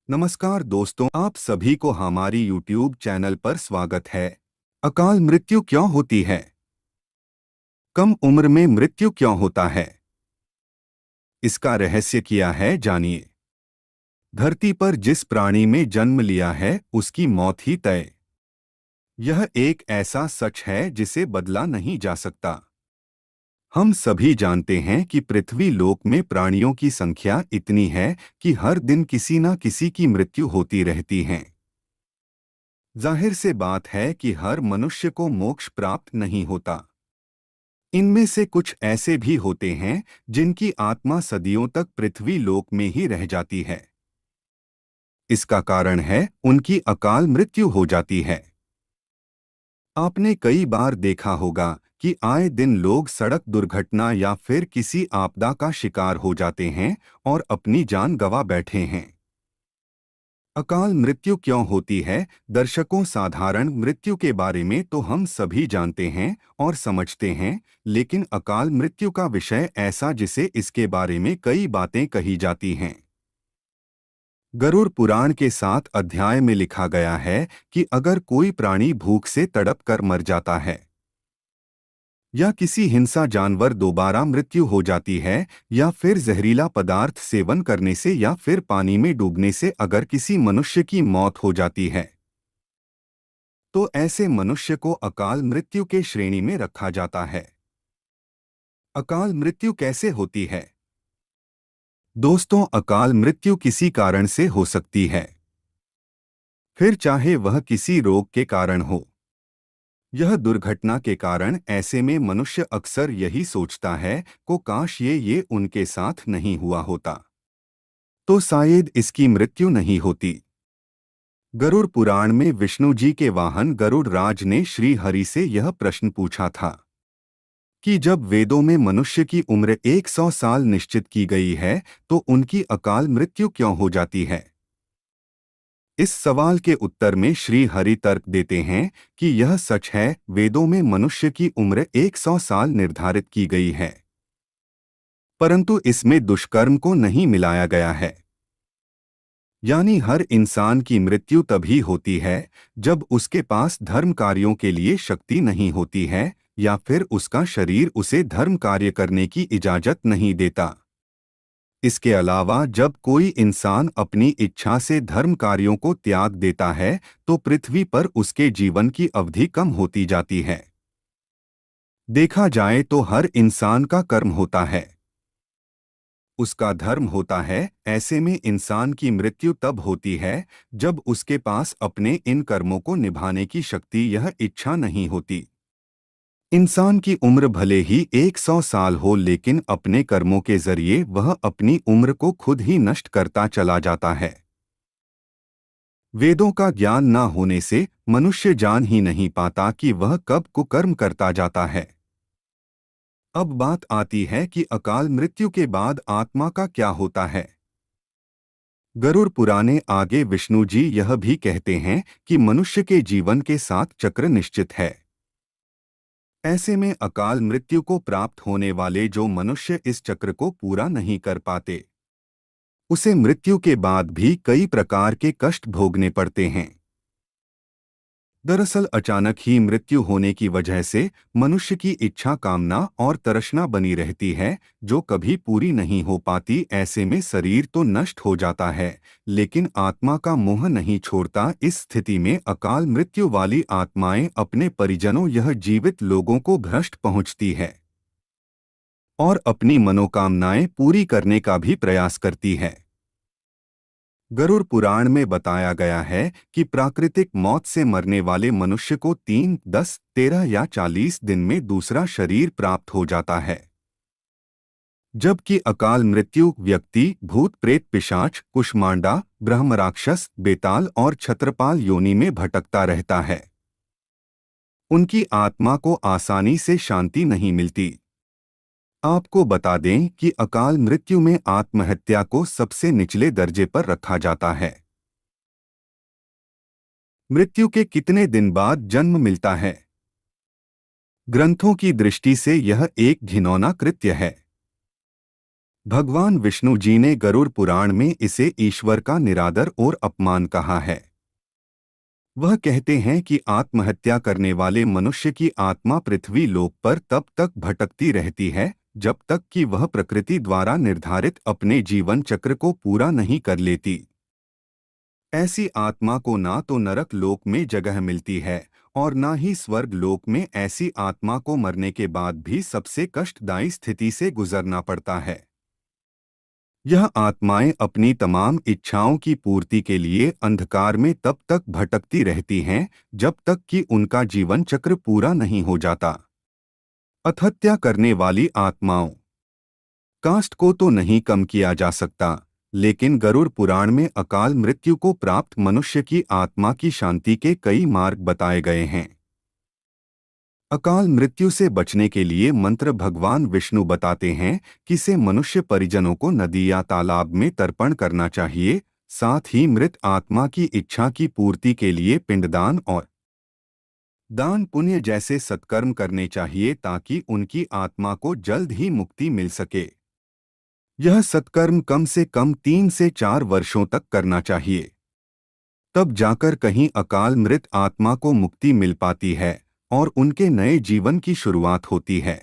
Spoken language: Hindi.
नमस्कार दोस्तों, आप सभी को हमारी YouTube चैनल पर स्वागत है। अकाल मृत्यु क्यों होती है? कम उम्र में मृत्यु क्यों होता है? इसका रहस्य क्या है, जानिए। धरती पर जिस प्राणी में जन्म लिया है उसकी मौत ही तय। यह एक ऐसा सच है जिसे बदला नहीं जा सकता। हम सभी जानते हैं कि पृथ्वी लोक में प्राणियों की संख्या इतनी है कि हर दिन किसी न किसी की मृत्यु होती रहती है। जाहिर से बात है कि हर मनुष्य को मोक्ष प्राप्त नहीं होता। इनमें से कुछ ऐसे भी होते हैं जिनकी आत्मा सदियों तक पृथ्वी लोक में ही रह जाती है। इसका कारण है उनकी अकाल मृत्यु हो जाती है। आपने कई बार देखा होगा कि आए दिन लोग सड़क दुर्घटना या फिर किसी आपदा का शिकार हो जाते हैं और अपनी जान गंवा बैठे हैं। अकाल मृत्यु क्यों होती है? दर्शकों, साधारण मृत्यु के बारे में तो हम सभी जानते हैं और समझते हैं, लेकिन अकाल मृत्यु का विषय ऐसा जिसे इसके बारे में कई बातें कही जाती हैं। गरुड़ पुराण के 7 अध्याय में लिखा गया है कि अगर कोई प्राणी भूख से तड़प कर मर जाता है या किसी हिंसा जानवर दोबारा मृत्यु हो जाती है या फिर जहरीला पदार्थ सेवन करने से या फिर पानी में डूबने से अगर किसी मनुष्य की मौत हो जाती है तो ऐसे मनुष्य को अकाल मृत्यु के श्रेणी में रखा जाता है। अकाल मृत्यु कैसे होती है? दोस्तों, अकाल मृत्यु किसी कारण से हो सकती है, फिर चाहे वह किसी रोग के कारण हो, यह दुर्घटना के कारण। ऐसे में मनुष्य अक्सर यही सोचता है को काश ये उनके साथ नहीं हुआ होता, तो शायद इसकी मृत्यु नहीं होती। गरुड़ पुराण में विष्णु जी के वाहन गरुड़ राज ने श्री हरि से यह प्रश्न पूछा था कि जब वेदों में मनुष्य की उम्र 100 साल निश्चित की गई है तो उनकी अकाल मृत्यु क्यों हो जाती है। इस सवाल के उत्तर में श्री हरि तर्क देते हैं कि यह सच है, वेदों में मनुष्य की उम्र 100 साल निर्धारित की गई है, परंतु इसमें दुष्कर्म को नहीं मिलाया गया है। यानी हर इंसान की मृत्यु तभी होती है जब उसके पास धर्म कार्यों के लिए शक्ति नहीं होती है या फिर उसका शरीर उसे धर्म कार्य करने की इजाजत नहीं देता। इसके अलावा जब कोई इंसान अपनी इच्छा से धर्म कार्यों को त्याग देता है तो पृथ्वी पर उसके जीवन की अवधि कम होती जाती है। देखा जाए तो हर इंसान का कर्म होता है, उसका धर्म होता है। ऐसे में इंसान की मृत्यु तब होती है जब उसके पास अपने इन कर्मों को निभाने की शक्ति, यह इच्छा नहीं होती। इंसान की उम्र भले ही 100 साल हो, लेकिन अपने कर्मों के जरिए वह अपनी उम्र को खुद ही नष्ट करता चला जाता है। वेदों का ज्ञान न होने से मनुष्य जान ही नहीं पाता कि वह कब कुकर्म करता जाता है। अब बात आती है कि अकाल मृत्यु के बाद आत्मा का क्या होता है। गरुड़ पुराणे आगे विष्णु जी यह भी कहते हैं कि मनुष्य के जीवन के 7 चक्र निश्चित है। ऐसे में अकाल मृत्यु को प्राप्त होने वाले जो मनुष्य इस चक्र को पूरा नहीं कर पाते उसे मृत्यु के बाद भी कई प्रकार के कष्ट भोगने पड़ते हैं। दरअसल अचानक ही मृत्यु होने की वजह से मनुष्य की इच्छा, कामना और तृष्णा बनी रहती है जो कभी पूरी नहीं हो पाती। ऐसे में शरीर तो नष्ट हो जाता है लेकिन आत्मा का मोह नहीं छोड़ता। इस स्थिति में अकाल मृत्यु वाली आत्माएं अपने परिजनों, यह जीवित लोगों को भ्रष्ट पहुंचती है और अपनी मनोकामनाएं पूरी करने का भी प्रयास करती है। गरुड़ पुराण में बताया गया है कि प्राकृतिक मौत से मरने वाले मनुष्य को 3, 10, 13 या 40 दिन में दूसरा शरीर प्राप्त हो जाता है, जबकि अकाल मृत्यु व्यक्ति भूत, प्रेत, पिशाच, कुष्मांडा, ब्रह्म, राक्षस, बेताल और छत्रपाल योनि में भटकता रहता है। उनकी आत्मा को आसानी से शांति नहीं मिलती। आपको बता दें कि अकाल मृत्यु में आत्महत्या को सबसे निचले दर्जे पर रखा जाता है। मृत्यु के कितने दिन बाद जन्म मिलता है? ग्रंथों की दृष्टि से यह एक घिनौना कृत्य है। भगवान विष्णु जी ने गरुड़ पुराण में इसे ईश्वर का निरादर और अपमान कहा है। वह कहते हैं कि आत्महत्या करने वाले मनुष्य की आत्मा पृथ्वी लोक पर तब तक भटकती रहती है जब तक कि वह प्रकृति द्वारा निर्धारित अपने जीवन चक्र को पूरा नहीं कर लेती। ऐसी आत्मा को ना तो नरक लोक में जगह मिलती है और ना ही स्वर्ग लोक में। ऐसी आत्मा को मरने के बाद भी सबसे कष्टदायी स्थिति से गुजरना पड़ता है। यह आत्माएं अपनी तमाम इच्छाओं की पूर्ति के लिए अंधकार में तब तक भटकती रहती हैं जब तक कि उनका जीवन चक्र पूरा नहीं हो जाता। आत्महत्या करने वाली आत्माओं कास्ट को तो नहीं कम किया जा सकता, लेकिन गरुड़ पुराण में अकाल मृत्यु को प्राप्त मनुष्य की आत्मा की शांति के कई मार्ग बताए गए हैं। अकाल मृत्यु से बचने के लिए मंत्र भगवान विष्णु बताते हैं कि से मनुष्य परिजनों को नदी या तालाब में तर्पण करना चाहिए। साथ ही मृत आत्मा की इच्छा की पूर्ति के लिए पिंडदान और दान पुण्य जैसे सत्कर्म करने चाहिए ताकि उनकी आत्मा को जल्द ही मुक्ति मिल सके। यह सत्कर्म कम से कम 3 से 4 वर्षों तक करना चाहिए। तब जाकर कहीं अकाल मृत आत्मा को मुक्ति मिल पाती है और उनके नए जीवन की शुरुआत होती है।